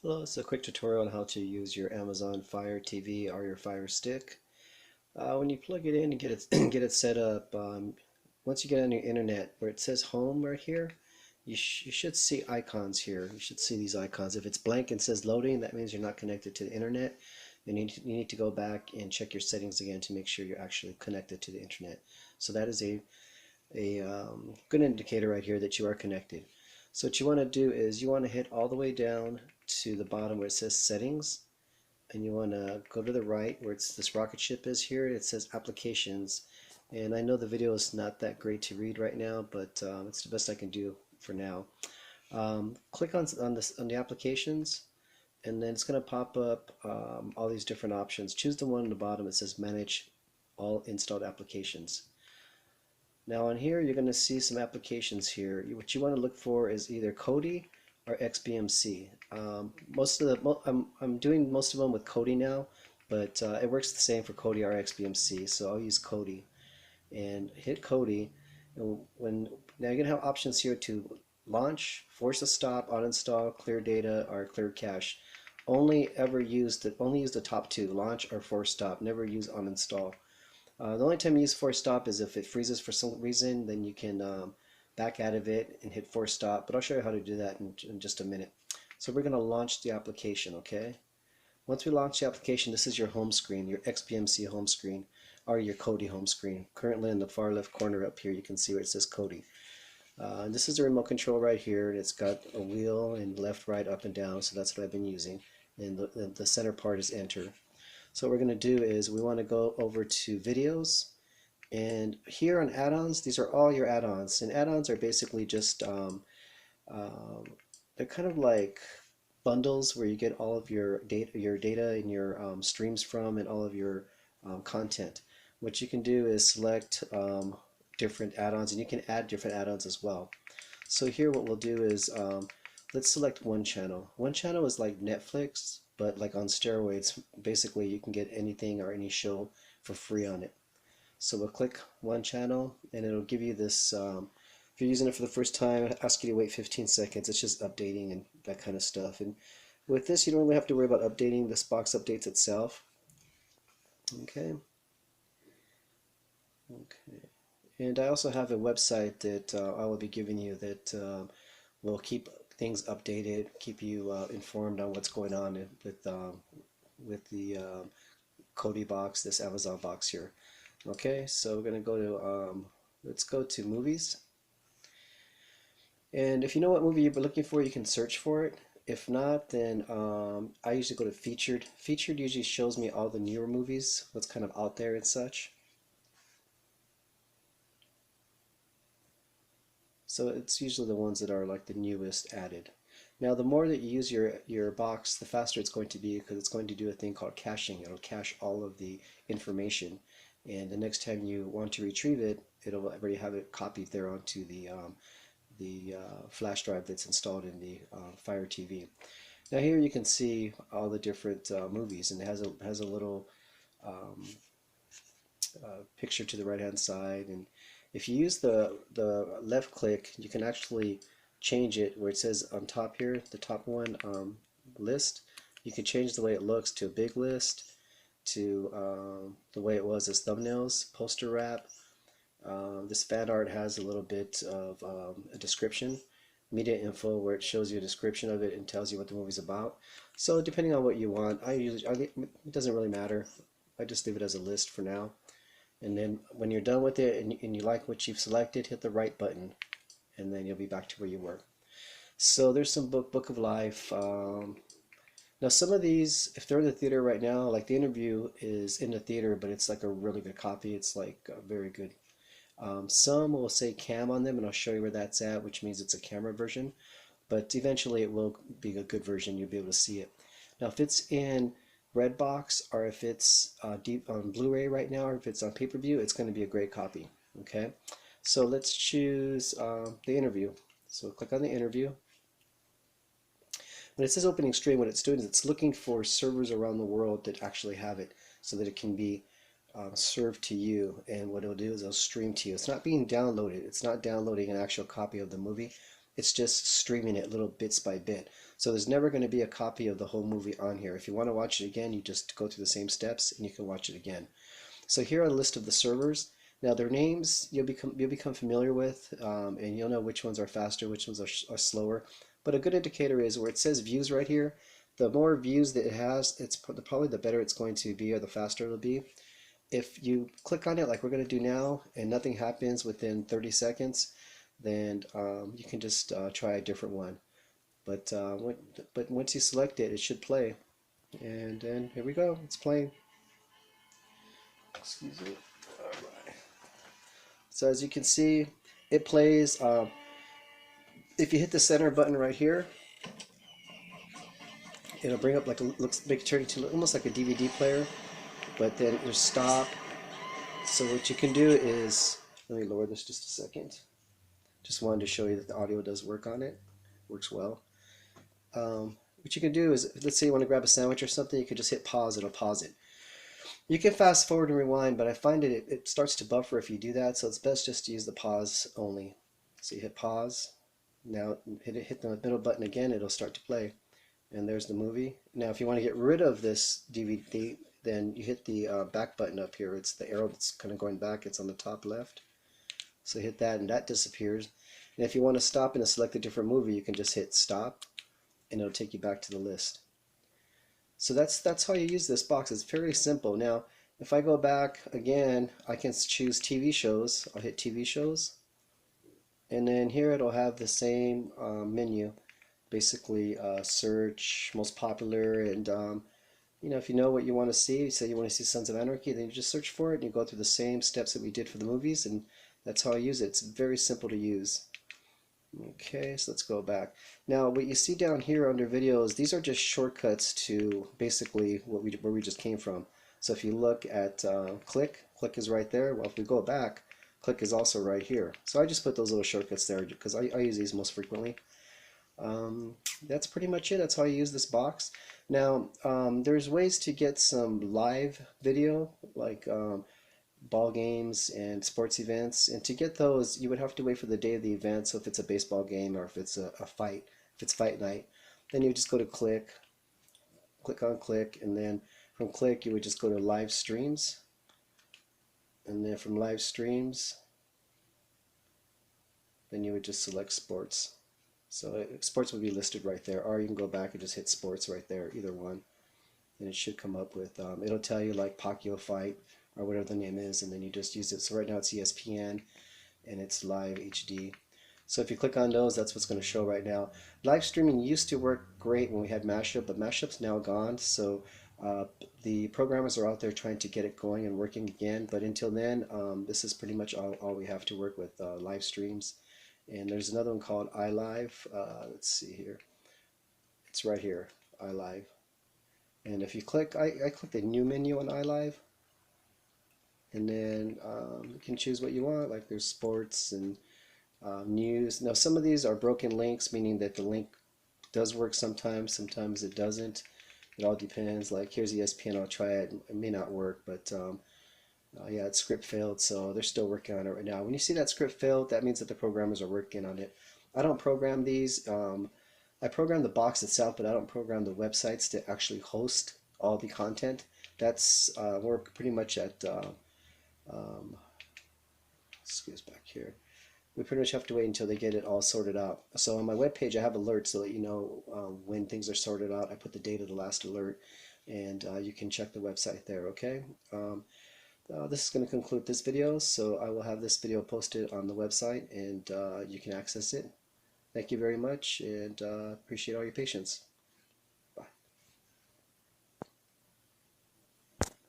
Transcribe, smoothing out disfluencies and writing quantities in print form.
Hello, it's a quick tutorial on how to use your Amazon Fire TV or your Fire Stick. When you plug it in and get it get it set up, once you get on your internet where it says home right here, you should see icons here. You should see these icons. If it's blank and says loading, that means you're not connected to the internet. You need to go back and check your settings again to make sure you're actually connected to the internet. So that is a good indicator right here that you are connected. So what you want to do is you want to hit all the way down to the bottom where it says settings, and you want to go to the right where this rocket ship is here. It says applications, and I know the video is not that great to read right now, but it's the best I can do for now. Click on the applications, and then it's going to pop up all these different options. Choose the one on the bottom. It says manage all installed applications. Now on here you're going to see some applications here. What you want to look for is either Kodi or XBMC. I'm doing most of them with Kodi now, but it works the same for Kodi or XBMC, so I'll use Kodi and hit Kodi. And now you're going to have options here to launch, force a stop, uninstall, clear data, or clear cache. Only use the top two, launch or force stop. Never use uninstall. The only time you use force stop is if it freezes for some reason, then you can back out of it and hit force stop, but I'll show you how to do that in just a minute. So we're going to launch the application, okay? Once we launch the application, this is your home screen, your XBMC home screen, or your Kodi home screen. Currently in the far left corner up here, you can see where it says Kodi. This is the remote control right here, and it's got a wheel and left, right, up, and down, so that's what I've been using. And the center part is enter. So what we're going to do is we want to go over to videos, and here on add-ons, these are all your add-ons, and add-ons are basically just they're kind of like bundles where you get all of your data and your streams from, and all of your content. What you can do is select different add-ons, and you can add different add-ons as well. So here what we'll do is let's select one channel. One channel is like Netflix, but like on steroids. Basically you can get anything or any show for free on it. So we'll click one channel, and it'll give you this, if you're using it for the first time, it'll ask you to wait 15 seconds. It's just updating and that kind of stuff. And with this, you don't really have to worry about updating. This box updates itself. Okay. Okay. And I also have a website that I will be giving you that will keep things updated, keep you informed on what's going on with the Kodi box, this Amazon box here. Okay, so we're going to go to, let's go to movies. And if you know what movie you're looking for, you can search for it. If not, then I usually go to featured. Featured usually shows me all the newer movies, what's kind of out there and such. So it's usually the ones that are like the newest added. Now the more that you use your box, the faster it's going to be, because it's going to do a thing called caching. It'll cache all of the information, and the next time you want to retrieve it, it'll already have it copied there onto the flash drive that's installed in the Fire TV. Now here you can see all the different movies, and it has a little picture to the right hand side, and if you use the left click, you can actually change it where it says on top here, the top one, list. You can change the way it looks to a big list, to the way it was as thumbnails, poster wrap. This fan art has a little bit of a description, media info, where it shows you a description of it and tells you what the movie's about. So depending on what you want, it doesn't really matter. I just leave it as a list for now. And then when you're done with it and you like what you've selected, hit the right button, and then you'll be back to where you were. So there's some Book of Life. Now some of these, if they're in the theater right now, like The Interview is in the theater, but it's like a really good copy. It's like very good. Some will say cam on them, and I'll show you where that's at, which means it's a camera version. But eventually it will be a good version. You'll be able to see it. Now if it's in Redbox, or if it's deep on Blu-ray right now, or if it's on pay-per-view, it's going to be a great copy. Okay, so let's choose The Interview. So click on The Interview. When it says opening stream, what it's doing is it's looking for servers around the world that actually have it, so that it can be served to you. And what it'll do is it'll stream to you. It's not being downloaded. It's not downloading an actual copy of the movie. It's just streaming it little bits by bit. So there's never going to be a copy of the whole movie on here. If you want to watch it again, you just go through the same steps and you can watch it again. So here are a list of the servers. Now their names you'll become familiar with, and you'll know which ones are faster, which ones are slower. But a good indicator is where it says views right here. The more views that it has, it's probably the better it's going to be, or the faster it'll be. If you click on it like we're going to do now and nothing happens within 30 seconds, then you can just try a different one. But once you select it, it should play. And then here we go, it's playing. Excuse me. All right. So as you can see, it plays. If you hit the center button right here, it'll bring up like a make it turn into almost like a DVD player. But then it'll stop. So what you can do is, let me lower this just a second. Just wanted to show you that the audio does work on it. Works well. What you can do is, let's say you want to grab a sandwich or something, you can just hit pause. It'll pause it. You can fast forward and rewind, but I find it starts to buffer if you do that, so it's best just to use the pause only. So you hit pause. Now hit the middle button again, it'll start to play. And there's the movie. Now if you want to get rid of this DVD, then you hit the back button up here. It's the arrow that's kind of going back. It's on the top left. So hit that and that disappears. And if you want to stop and select a different movie, you can just hit stop and it'll take you back to the list. So that's how you use this box. It's fairly simple. Now, if I go back again, I can choose TV shows. I'll hit TV shows. And then here it'll have the same menu. Basically, search, most popular, and if you know what you want to see, say you want to see Sons of Anarchy, then you just search for it and you go through the same steps that we did for the movies, and that's how I use it. It's very simple to use. Okay, so let's go back. Now, what you see down here under videos, these are just shortcuts to basically where we just came from. So if you look at click is right there. Well, if we go back, click is also right here. So I just put those little shortcuts there because I use these most frequently. That's pretty much it. That's how you use this box. Now, there's ways to get some live video, like ball games and sports events, and to get those you would have to wait for the day of the event. So if it's a baseball game or if it's a fight, if it's fight night, then you just go to click on click, and then from click you would just go to live streams, and then from live streams then you would just select sports. So sports would be listed right there, or you can go back and just hit sports right there, either one, and it should come up with it'll tell you like Pacquiao fight or whatever the name is, and then you just use it. So right now it's ESPN and it's live HD. So if you click on those, that's what's going to show right now. Live streaming used to work great when we had Mashup, but Mashup's now gone. So the programmers are out there trying to get it going and working again. But until then, this is pretty much all we have to work with, live streams. And there's another one called iLive. Let's see here. It's right here, iLive. And if you click, I click the new menu on iLive. And then you can choose what you want, like there's sports and news. Now some of these are broken links, meaning that the link does work sometimes it doesn't. It all depends. Like here's ESPN, I'll try it. It may not work, but yeah, its script failed, so they're still working on it right now. When you see that script failed, that means that the programmers are working on it. I don't program these. I program the box itself, but I don't program the websites to actually host all the content. That's we're pretty much at excuse back here. We pretty much have to wait until they get it all sorted out. So on my webpage, I have alerts so that you know when things are sorted out. I put the date of the last alert, and you can check the website there. Okay. This is going to conclude this video, so I will have this video posted on the website, and you can access it. Thank you very much, and appreciate all your patience.